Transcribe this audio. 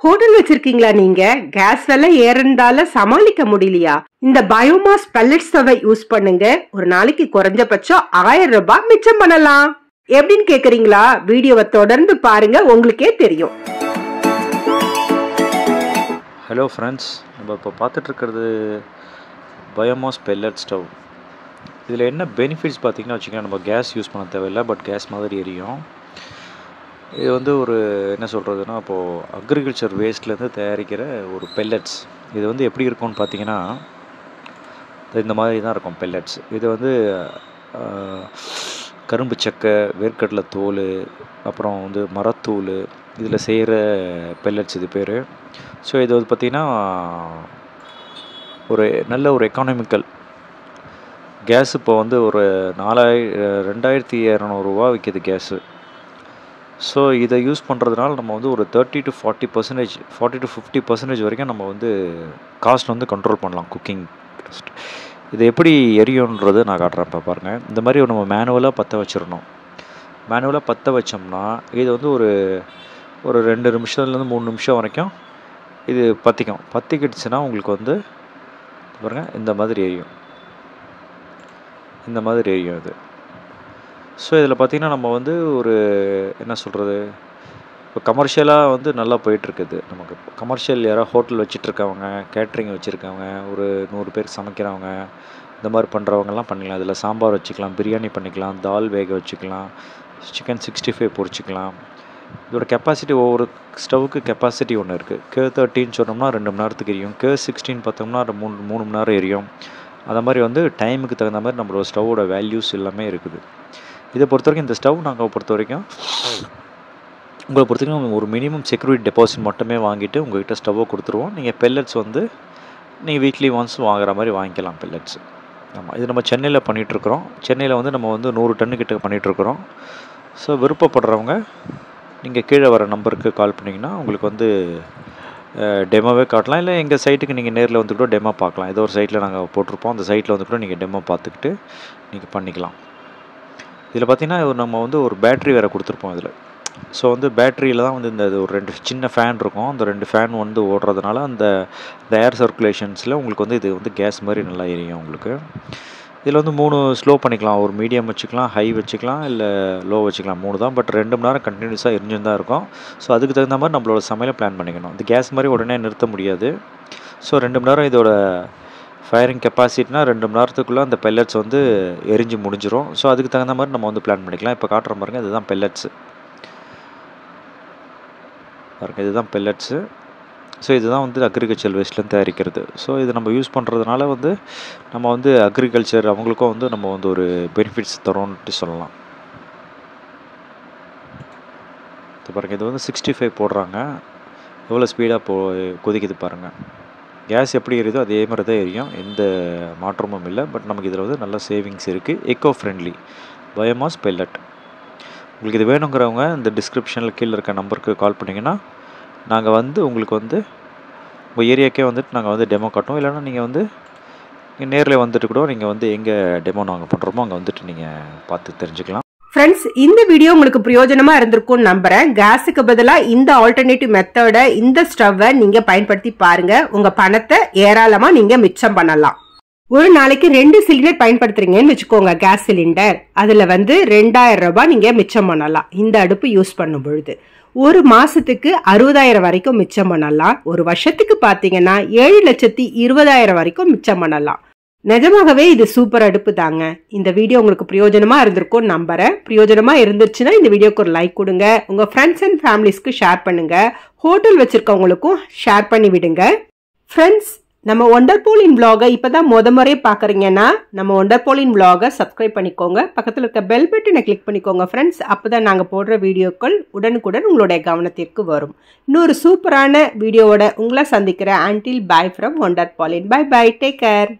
Hotel வச்சிருக்கீங்களா நீங்க? Case விலை ஏறந்தால சமாளிக்க முடியலையா? இந்த பயோமாஸ் பெல்லட் ஸ்டவை யூஸ் பண்ணுங்க. ஒரு நாளைக்கு குறைஞ்சபட்சம் 1000 ரூபாய் மிச்சம் பண்ணலாம். எப்படின்னு கேக்குறீங்களா? வீடியோவை தொடர்ந்து பாருங்க, உங்களுக்கே தெரியும். ஹலோ ஃப்ரெண்ட்ஸ், நம்ம இப்போ பார்த்துட்டு இருக்கிறது பயோமாஸ் பெல்லட் ஸ்டவ். இதில் என்ன பெனிஃபிட்ஸ் பார்த்தீங்கன்னா வச்சுக்கோங்க, நம்ம கேஸ் யூஸ் பண்ண தேவையில்லை, பட் கேஸ் மாதிரி எரியும். இது வந்து ஒரு என்ன சொல்கிறதுனா, இப்போது அக்ரிகல்ச்சர் வேஸ்ட்லேருந்து தயாரிக்கிற ஒரு பெல்லட்ஸ். இது வந்து எப்படி இருக்கும்னு பார்த்தீங்கன்னா, இந்த மாதிரி தான் இருக்கும் பெல்லட்ஸ். இது வந்து கரும்பு சக்கை, வேர்க்கடலை தோல், அப்புறம் வந்து மரத்தூள், இதில் செய்கிற பெல்லட்ஸ் இது பேர். ஸோ இது வந்து பார்த்திங்கன்னா ஒரு நல்ல ஒரு எக்கானமிக்கல் கேஸ். இப்போ வந்து ஒரு 2200 விற்கிது கேஸு. ஸோ இதை யூஸ் பண்ணுறதுனால நம்ம வந்து ஒரு 30 to 40%, 40 to 50% வரைக்கும் நம்ம வந்து காஸ்ட் வந்து கண்ட்ரோல் பண்ணலாம் குக்கிங் காஸ்ட். இது எப்படி எரியுன்றது நான் காட்டுறேன். இப்போ பாருங்கள், இந்த மாதிரி நம்ம மேனுவலாக பற்ற வச்சிடணும். மேனுவலாக பற்ற வச்சோம்னா இது வந்து ஒரு 2 நிமிஷத்துலேருந்து 3 நிமிஷம் வரைக்கும் இது பற்றிக்கிடுச்சுன்னா உங்களுக்கு வந்து பாருங்கள் இந்த மாதிரி எரியும். இந்த மாதிரி எரியும் இது. ஸோ இதில் பார்த்திங்கன்னா நம்ம வந்து ஒரு என்ன சொல்கிறது, இப்போ கமர்ஷியலாக வந்து நல்லா போயிட்டுருக்குது. நமக்கு கமர்ஷியல் யாராவது ஹோட்டல் வச்சிட்ருக்கவங்க, கேட்ரிங் வச்சுருக்கவங்க, ஒரு 100 பேர் சமைக்கிறவங்க, இந்த மாதிரி பண்ணுறவங்கலாம் பண்ணிக்கலாம். இதில் சாம்பார் வச்சுக்கலாம், பிரியாணி பண்ணிக்கலாம், தால் வேக வச்சுக்கலாம், சிக்கன் 65 பொரிச்சிக்கலாம். இதோட கெப்பாசிட்டி, ஒவ்வொரு ஸ்டவ்வுக்கு கெப்பாசிட்டி ஒன்று இருக்குது. K13 சொன்னோம்னா 2 மணி நேரத்துக்கு எரியும். K16 பார்த்தோம்னா 3 மணி நேரம் எரியும். அந்த மாதிரி வந்து டைமுக்கு தகுந்த மாதிரி நம்மளோட ஸ்டவ்வோட வேல்யூஸ் எல்லாமே இருக்குது. இதை பொறுத்த வரைக்கும் இந்த ஸ்டவ் நாங்கள் பொறுத்த வரைக்கும் உங்களை பொறுத்த வரைக்கும் ஒரு மினிமம் செக்யூரிட்டி டெபாசிட் மட்டுமே வாங்கிட்டு உங்கள்கிட்ட ஸ்டவ்வை கொடுத்துருவோம். நீங்கள் பெல்லட்ஸ் வந்து நீங்கள் வீக்லி ஒன்ஸ் வாங்குற மாதிரி வாங்கிக்கலாம் பெல்லட்ஸ். ஆமாம், இது நம்ம சென்னையில் பண்ணிகிட்ருக்குறோம். சென்னையில் வந்து நம்ம வந்து 100 டன்னு கிட்ட பண்ணிகிட்ருக்குறோம். ஸோ விருப்பப்படுறவங்க நீங்கள் கீழே வர நம்பருக்கு கால் பண்ணிங்கன்னா உங்களுக்கு வந்து டெமோவே காட்டலாம். இல்லை எங்கள் சைட்டுக்கு நீங்கள் நேரில் வந்து கூட டெமோ பார்க்கலாம். ஏதோ ஒரு சைட்டில் நாங்கள் போட்டிருப்போம், அந்த சைட்டில் வந்து கூட நீங்கள் டெமோ பார்த்துக்கிட்டு நீங்கள் பண்ணிக்கலாம். இதில் பார்த்திங்கன்னா நம்ம வந்து ஒரு பேட்ரி வேறு கொடுத்துருப்போம் இதில். ஸோ வந்து பேட்ரியில் தான் வந்து இந்த ஒரு 2 சின்ன ஃபேன் இருக்கும். அந்த 2 ஃபேன் வந்து ஓடுறதுனால அந்த ஏர் சர்க்குலேஷன்ஸில் உங்களுக்கு வந்து இது வந்து கேஸ் மாதிரி நல்லா எரியும் உங்களுக்கு. இதில் வந்து 3 ஸ்லோ பண்ணிக்கலாம். ஒரு மீடியம் வச்சுக்கலாம், ஹை வச்சுக்கலாம், இல்லை லோ வச்சுக்கலாம். 3 தான். பட் 2 மணி நேரம் கண்டினியூஸாக எரிஞ்சுன்னு தான் இருக்கும். ஸோ அதுக்கு தகுந்த மாதிரி நம்மளோட சமையலை பிளான் பண்ணிக்கணும். இந்த கேஸ் மாதிரி உடனே நிறுத்த முடியாது. ஸோ 2 மணி நேரம் இதோட ஃபயரிங் கெப்பாசிட்டினா 2 மணி நேரத்துக்குள்ளே அந்த பெல்லட்ஸ் வந்து எரிஞ்சு முடிஞ்சிடும். ஸோ அதுக்கு தகுந்த மாதிரி நம்ம வந்து பிளான் பண்ணிக்கலாம். இப்போ காட்டுற பாருங்க, இதுதான் பெல்லட்ஸு பாருங்க, இதுதான் பெல்லட்ஸு. ஸோ இதுதான் வந்து அக்ரிகல்ச்சர் வேஸ்ட்லேருந்து தயாரிக்கிறது. ஸோ இது நம்ம யூஸ் பண்ணுறதுனால வந்து நம்ம வந்து அக்ரிகல்ச்சர் அவங்களுக்கும் வந்து நம்ம வந்து ஒரு பெனிஃபிட்ஸ் தரோன்ட்டு சொல்லலாம். இது பாருங்கள், இது வந்து 65 போடுறாங்க. எவ்வளோ ஸ்பீடாக கொதிக்குது பாருங்கள். கேஸ் எப்படி எரியுதோ அதே மாதிரி தான் எரியும், எந்த மாற்றமும் இல்லை. பட் நமக்கு இதில் வந்து நல்ல சேவிங்ஸ் இருக்குது. Echo friendly biomass pellet. உங்களுக்கு இது வேணுங்கிறவங்க இந்த டிஸ்கிரிப்ஷனில் கீழே இருக்க நம்பருக்கு கால் பண்ணிங்கன்னா நாங்கள் வந்து உங்களுக்கு வந்து உங்கள் ஏரியாக்கே வந்துட்டு நாங்கள் வந்து டெமோ காட்டுவோம். இல்லைனா நீங்கள் வந்து நேரில் வந்துட்டு கூட நீங்கள் வந்து எங்கே டெமோ நாங்கள் பண்ணுறோமோ அங்கே வந்துட்டு நீங்கள் பார்த்து தெரிஞ்சுக்கலாம். ஃப்ரெண்ட்ஸ், இந்த வீடியோ உங்களுக்கு பிரயோஜனமா இருந்திருக்கும்னு நம்புறேன். கேஸுக்கு பதிலா இந்த ஆல்டர்னேட்டிவ் மெத்தட, இந்த ஸ்டவ்வை நீங்க பயன்படுத்தி பாருங்க. உங்க பணத்தை ஏராளமா நீங்க மிச்சம் பண்ணலாம். ஒரு நாளைக்கு 2 சிலிண்டர் பயன்படுத்துறீங்கன்னு வச்சுக்கோங்க, கேஸ் சிலிண்டர். அதுல வந்து 2000 ரூபாய் நீங்க மிச்சம் பண்ணலாம் இந்த அடுப்பு யூஸ் பண்ணும் பொழுது. ஒரு மாசத்துக்கு 60,000 வரைக்கும் மிச்சம் பண்ணலாம். ஒரு வருஷத்துக்கு பாத்தீங்கன்னா 7,20,000 வரைக்கும் மிச்சம் பண்ணலாம். நிஜமாகவே இது சூப்பர் அடுப்பு தாங்க. இந்த வீடியோ உங்களுக்கு பிரயோஜனமா இருந்திருக்கும் நம்புறேன். பிரயோஜனமா இருந்துச்சுன்னா இந்த வீடியோக்கு ஒரு லைக் கொடுங்க. உங்க ஃப்ரெண்ட்ஸ் அண்ட் ஃபேமிலிஸ்க்கு ஷேர் பண்ணுங்க. ஹோட்டல் வச்சிருக்கவங்களுக்கும் ஷேர் பண்ணி விடுங்க. ஃப்ரெண்ட்ஸ், நம்ம ஒண்டர்போலின் vlog-ஐ இப்பதான் முறை பாக்குறீங்கன்னா நம்ம ஒண்டர்போலின் vlog-ஐ சப்ஸ்கிரைப் பண்ணிக்கோங்க. பக்கத்துல இருக்க பெல் பட்டனை கிளிக் பண்ணிக்கோங்க ஃப்ரெண்ட்ஸ். அப்பதான் நாங்க போடுற வீடியோக்கள் உடனுக்குடன் உங்களுடைய கவனத்திற்கு வரும். இன்னொரு சூப்பரான வீடியோவோட உங்களை சந்திக்கிறேன். Until bye from ஒண்டர்போலின். Bye bye. Take care.